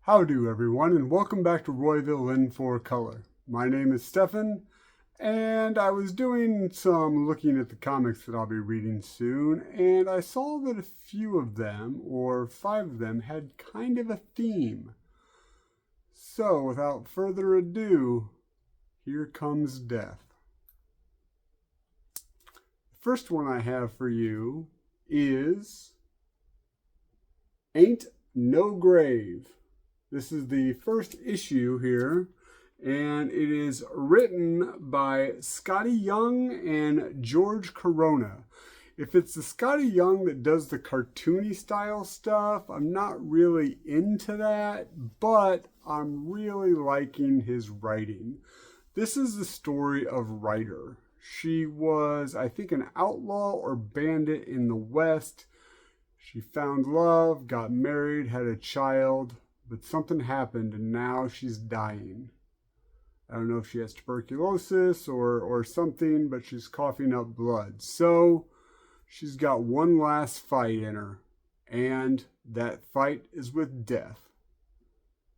Howdy everyone, and welcome back to Royville in 4Color. My name is Stefan, and I was doing some looking at the comics that I'll be reading soon, and I saw that a few of them, or 5 of them, had kind of a theme. So, without further ado, here comes death. The first one I have for you is Ain't No Grave. This is the first issue here, and it is written by Scotty Young and George Corona. If it's the Scotty Young that does the cartoony style stuff, I'm not really into that, but I'm really liking his writing. This is the story of Ryder. She was, I think, an outlaw or bandit in the West. She found love, got married, had a child. But something happened and now she's dying. I don't know if she has tuberculosis or something, but she's coughing up blood. So she's got one last fight in her, and that fight is with death.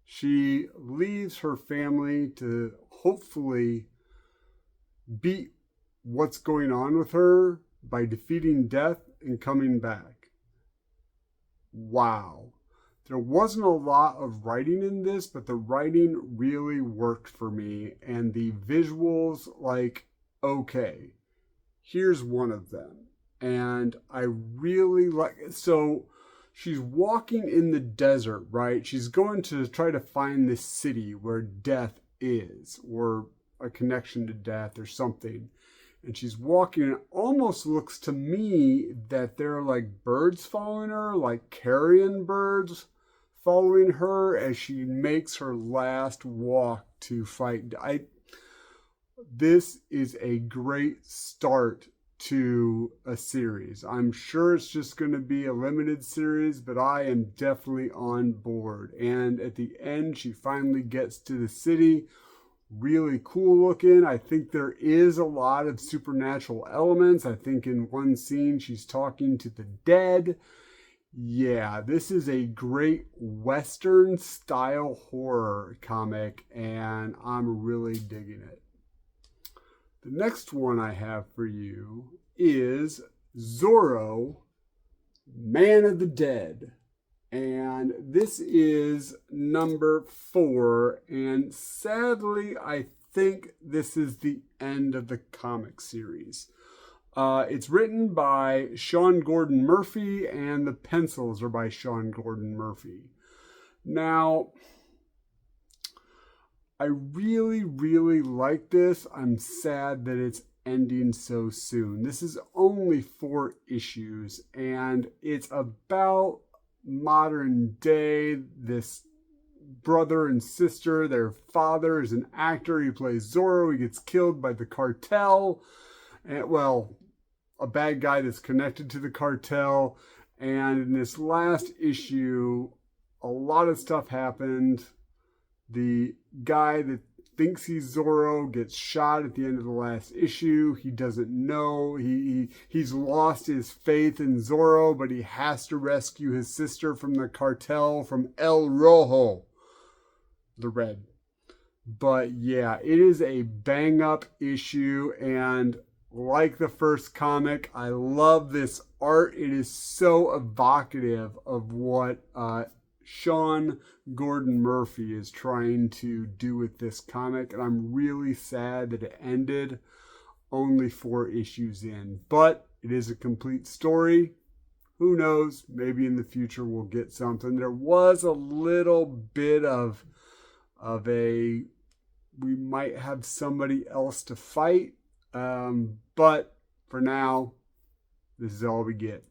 She leaves her family to hopefully beat what's going on with her by defeating death and coming back. Wow. There wasn't a lot of writing in this, but the writing really worked for me. And the visuals, okay, here's one of them. And I really like it. So she's walking in the desert, right? She's going to try to find this city where death is, or a connection to death or something. And she's walking, and it almost looks to me that there are like birds following her, like carrion birds following her as she makes her last walk to fight. This is a great start to a series. I'm sure it's just going to be a limited series, but I am definitely on board. And at the end, she finally gets to the city. Really cool looking. I think there is a lot of supernatural elements. I think in one scene she's talking to the dead. Yeah, this is a great Western style horror comic, and I'm really digging it. The next one I have for you is Zorro, Man of the Dead. And this is number 4, and sadly, I think this is the end of the comic series. It's written by Sean Gordon Murphy, and the pencils are by Sean Gordon Murphy. Now, I really, really like this. I'm sad that it's ending so soon. This is only 4 issues, and it's about modern day. This brother and sister, their father is an actor. He plays Zorro. He gets killed by the cartel. And, well, a bad guy that's connected to the cartel. And in this last issue, a lot of stuff happened. The guy that thinks he's Zorro gets shot at the end of the last issue. He doesn't know. He's lost his faith in Zorro, but he has to rescue his sister from the cartel, from El Rojo, the Red. But yeah, it is a bang up issue, and like the first comic, I love this art. It is so evocative of what Sean Gordon Murphy is trying to do with this comic, and I'm really sad that it ended only 4 issues in. But it is a complete story. Who knows? Maybe in the future we'll get something. There was a little bit of a, we might have somebody else to fight. But for now, this is all we get.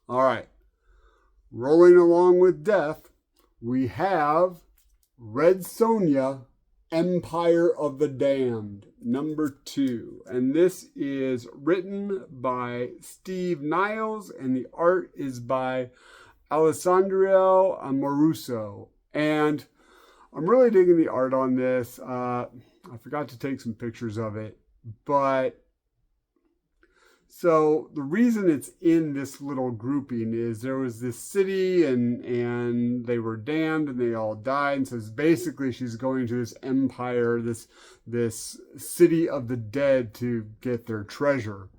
All right. Rolling along with death, we have Red Sonja, Empire of the Damned, number 2. And this is written by Steve Niles, and the art is by Alessandro Amoruso. And I'm really digging the art on this. I forgot to take some pictures of it, but So the reason it's in this little grouping is there was this city and they were damned and they all died. And so it's basically she's going to this empire, this city of the dead to get their treasure.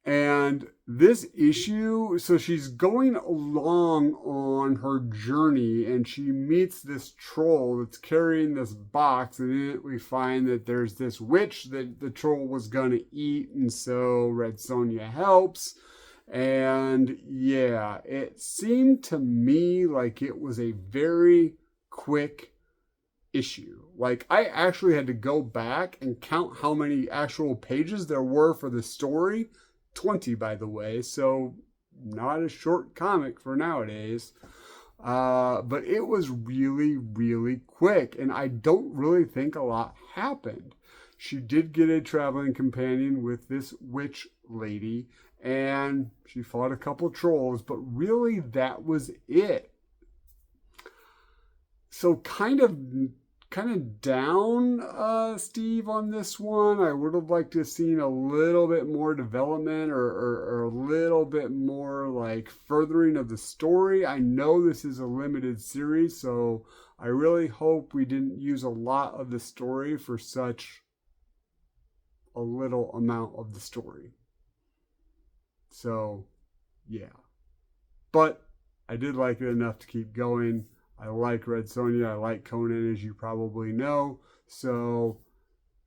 And this issue, so she's going along on her journey and she meets this troll that's carrying this box, and in it we find that there's this witch that the troll was going to eat, and so Red Sonja helps. And yeah, it seemed to me like it was a very quick issue. Like, I actually had to go back and count how many actual pages there were for the story. 20, by the way, so not a short comic for nowadays. But it was really, really quick, and I don't really think a lot happened. She did get a traveling companion with this witch lady, and she fought a couple trolls, but really that was it. So kind of down, Steve, on this one. I would have liked to have seen a little bit more development or a little bit more like furthering of the story. I know this is a limited series, so I really hope we didn't use a lot of the story for such a little amount of the story. So, yeah. But I did like it enough to keep going. I like Red Sonja. I like Conan, as you probably know. So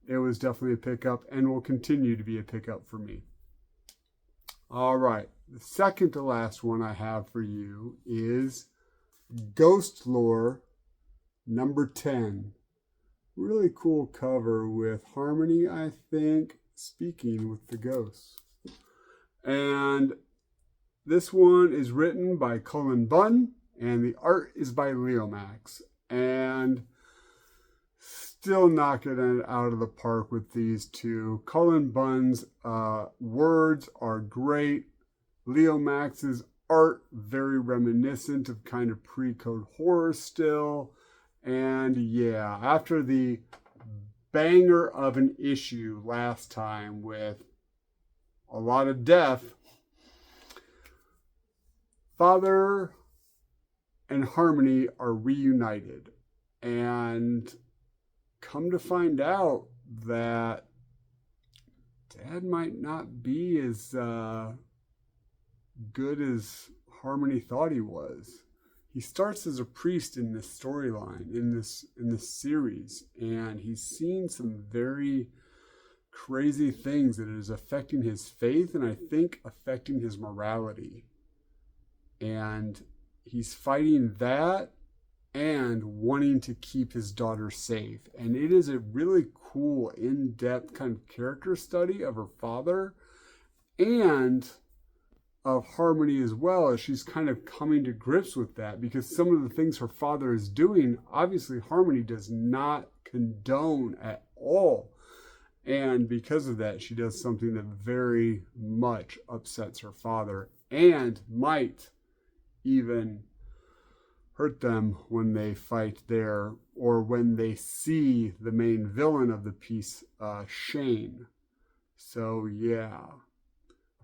it was definitely a pickup and will continue to be a pickup for me. All right. The second to last one I have for you is Ghost Lore number 10. Really cool cover with Harmony, I think, speaking with the ghosts. And this one is written by Cullen Bunn. And the art is by Leomax. And still knocking it out of the park with these two. Cullen Bunn's words are great. Leomax's art, very reminiscent of kind of pre-code horror still. And yeah, after the banger of an issue last time with a lot of death, Father and Harmony are reunited, and come to find out that Dad might not be as good as Harmony thought he was. He starts as a priest in this storyline, in this series, and he's seen some very crazy things that is affecting his faith, and I think affecting his morality. And he's fighting that and wanting to keep his daughter safe. And it is a really cool, in-depth kind of character study of her father and of Harmony as well, as she's kind of coming to grips with that, because some of the things her father is doing, obviously Harmony does not condone at all. And because of that, she does something that very much upsets her father and might even hurt them when they fight there, or when they see the main villain of the piece, Shane. So yeah,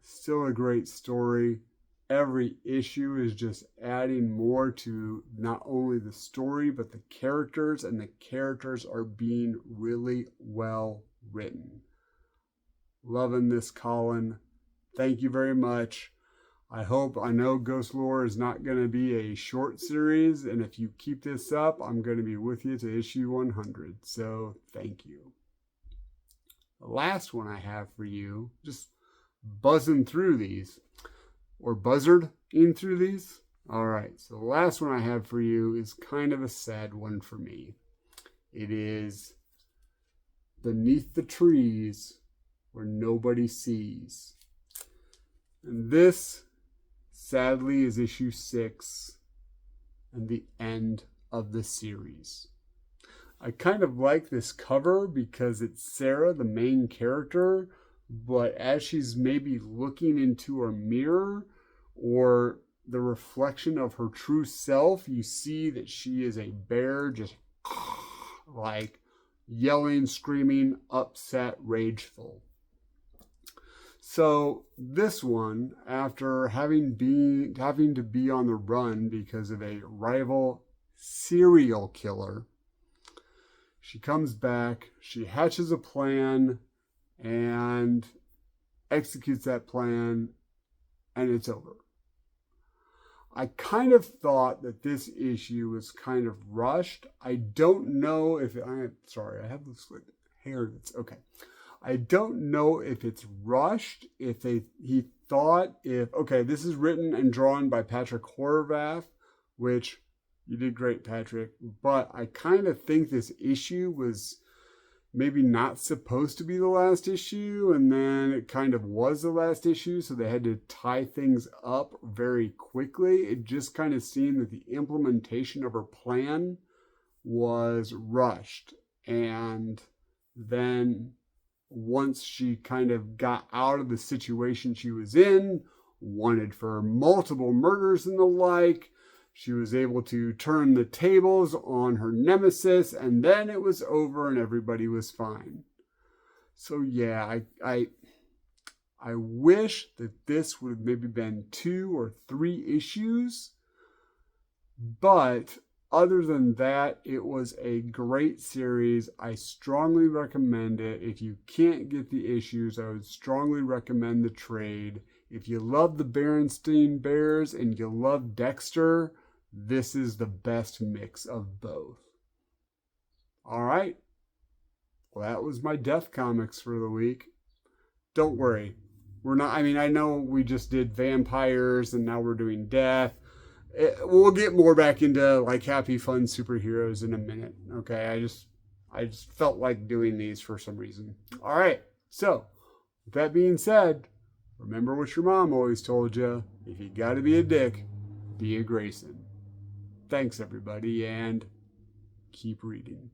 still a great story. Every issue is just adding more to not only the story, but the characters, and the characters are being really well written. Loving this, Colin. Thank you very much. I know Ghost Lore is not going to be a short series, and if you keep this up, I'm going to be with you to issue 100. So thank you. The last one I have for you, just buzzing through these, or buzzard in through these. All right, so the last one I have for you is kind of a sad one for me. It is Beneath the Trees Where Nobody Sees. And this, sadly, is issue 6 and the end of the series. I kind of like this cover because it's Sarah, the main character, but as she's maybe looking into her mirror or the reflection of her true self, you see that she is a bear, just like yelling, screaming, upset, rageful. So this one, after having to be on the run because of a rival serial killer, she comes back, she hatches a plan and executes that plan, and it's over. I kind of thought that this issue was kind of rushed. I don't know if I have this hair that's okay. I don't know if it's rushed, if he thought this is written and drawn by Patrick Horvath, which you did great, Patrick, but I kind of think this issue was maybe not supposed to be the last issue, and then it kind of was the last issue, so they had to tie things up very quickly. It just kind of seemed that the implementation of her plan was rushed, and then once she kind of got out of the situation she was in, wanted for multiple murders and the like, she was able to turn the tables on her nemesis, and then it was over and everybody was fine. So yeah, I wish that this would have maybe been 2 or 3 issues, but other than that, it was a great series. I strongly recommend it. If you can't get the issues, I would strongly recommend the trade. If you love the Berenstain Bears and you love Dexter, this is the best mix of both. All right. Well, that was my Death Comics for the week. Don't worry. I know we just did vampires and now we're doing death. We'll get more back into like happy, fun superheroes in a minute. Okay. I just felt like doing these for some reason. All right. So with that being said, remember what your mom always told you. If you got to be a dick, be a Grayson. Thanks, everybody, and keep reading.